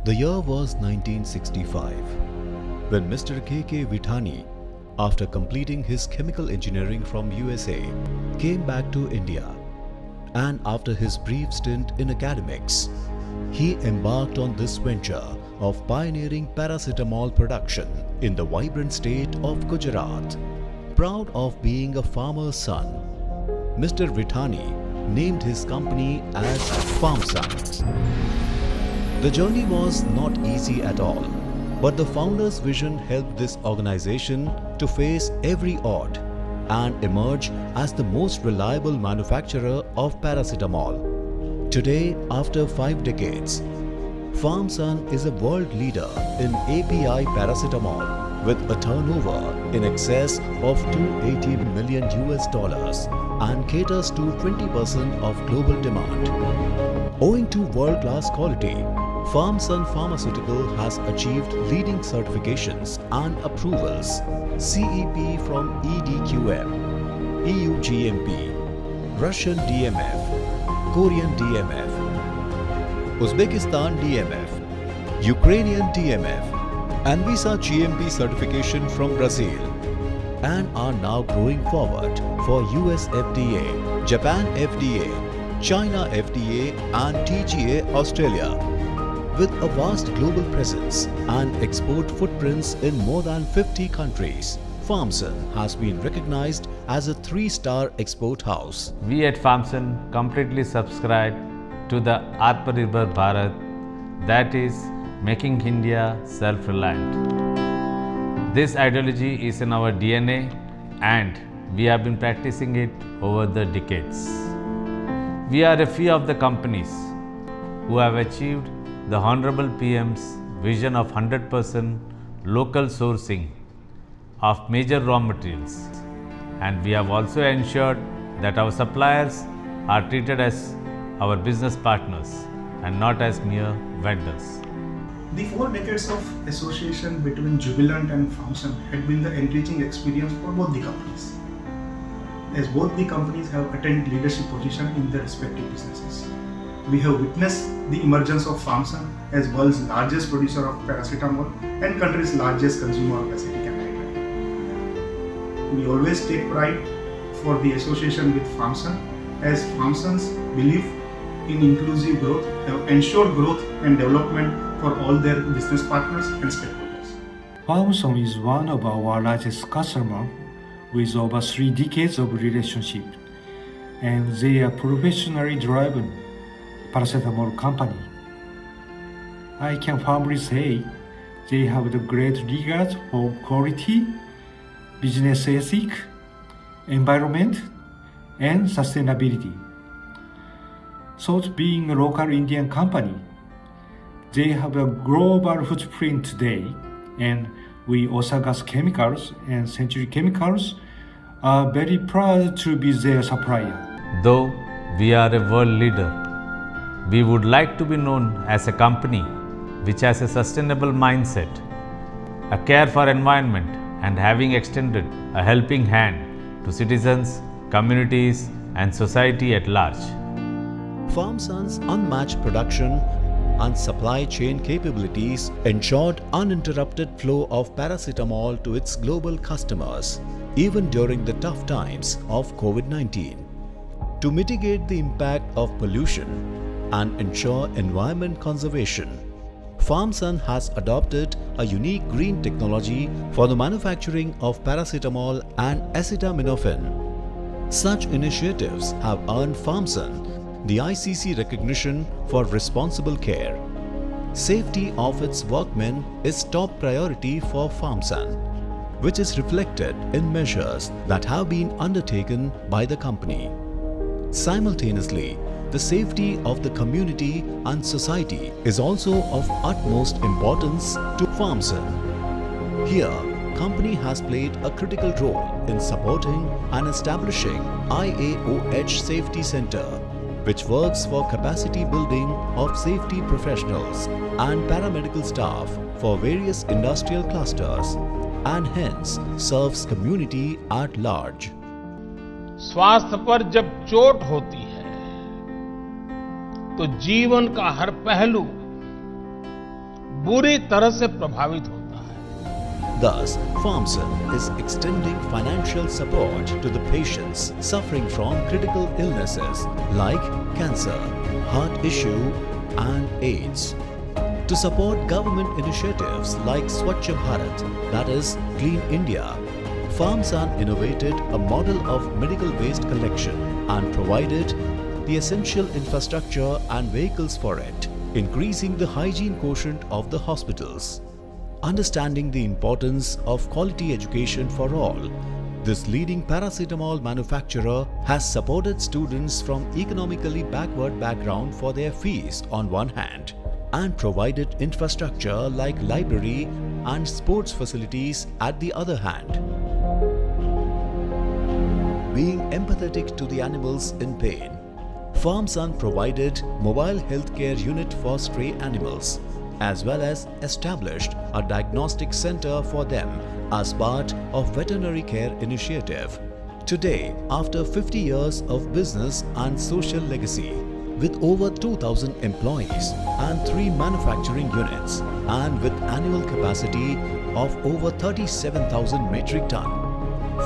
The year was 1965, when Mr. K.K. Vithani, after completing his chemical engineering from USA, came back to India. And after his brief stint in academics, he embarked on this venture of pioneering paracetamol production in the vibrant state of Gujarat. Proud of being a farmer's son, Mr. Vithani named his company as FarmSon. The journey was not easy at all, but the founder's vision helped this organization to face every odd and emerge as the most reliable manufacturer of paracetamol. Today, after 5 decades, FarmSon is a world leader in API paracetamol with a turnover in excess of $280 million and caters to 20% of global demand. Owing to world-class quality, FarmSon Pharmaceutical has achieved leading certifications and approvals: CEP from EDQM, EU GMP, Russian DMF, Korean DMF, Uzbekistan DMF, Ukrainian DMF, and Visa GMP certification from Brazil, and are now growing forward for US FDA, Japan FDA, China FDA, and TGA Australia. With a vast global presence and export footprints in more than 50 countries, FarmSon has been recognized as a 3-star export house. We at FarmSon completely subscribe to the Atmanirbhar Bharat, that is, making India self-reliant. This ideology is in our DNA and we have been practicing it over the decades. We are a few of the companies who have achieved the Honorable PM's vision of 100% local sourcing of major raw materials, and we have also ensured that our suppliers are treated as our business partners and not as mere vendors. The 4 decades of association between Jubilant and FarmSon had been the enriching experience for both the companies, as both the companies have attained leadership position in their respective businesses. We have witnessed the emergence of FarmSon as world's largest producer of paracetamol and country's largest consumer of acetic anhydride. We always take pride for the association with FarmSon, as FarmSon's belief in inclusive growth have ensured growth and development for all their business partners and stakeholders. FarmSon is one of our largest customers with over 3 decades of relationship, and they are professionally driven paracetamol company. I can firmly say they have the great regard for quality, business ethic, environment, and sustainability. So, being a local Indian company, they have a global footprint today, and we Osagas Chemicals and Century Chemicals are very proud to be their supplier. Though we are a world leader, we would like to be known as a company which has a sustainable mindset, a care for environment, and having extended a helping hand to citizens, communities, and society at large. FarmSon's unmatched production and supply chain capabilities ensured uninterrupted flow of paracetamol to its global customers, even during the tough times of COVID-19. To mitigate the impact of pollution and ensure environment conservation, FarmSon has adopted a unique green technology for the manufacturing of paracetamol and acetaminophen. Such initiatives have earned FarmSon the ICC recognition for responsible care. Safety of its workmen is top priority for FarmSon, which is reflected in measures that have been undertaken by the company. Simultaneously, the safety of the community and society is also of utmost importance to FarmSon. Here, company has played a critical role in supporting and establishing IAOH Safety Center, which works for capacity building of safety professionals and paramedical staff for various industrial clusters, and hence serves community at large. स्वास्थ्य पर जब चोट होती है तो जीवन का हर पहलू बुरी तरह से प्रभावित होता है। Thus, FarmSun is extending financial support to the patients suffering from critical illnesses like cancer, heart issue and AIDS. To support government initiatives like Swachh Bharat, that is Clean India, FarmSun innovated a model of medical waste collection and provided the essential infrastructure and vehicles for it, increasing the hygiene quotient of the hospitals. Understanding the importance of quality education for all, this leading paracetamol manufacturer has supported students from economically backward background for their fees on one hand and provided infrastructure like library and sports facilities at the other hand. Being empathetic to the animals in pain, FarmSun provided mobile healthcare unit for stray animals as well as established a diagnostic center for them as part of veterinary care initiative. Today, after 50 years of business and social legacy, with over 2,000 employees and 3 manufacturing units and with annual capacity of over 37,000 metric ton,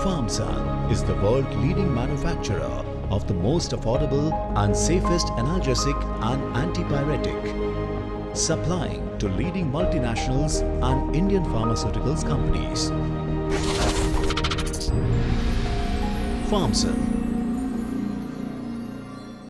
FarmSun is the world leading manufacturer of the most affordable and safest analgesic and antipyretic, supplying to leading multinationals and Indian pharmaceuticals companies. FarmSun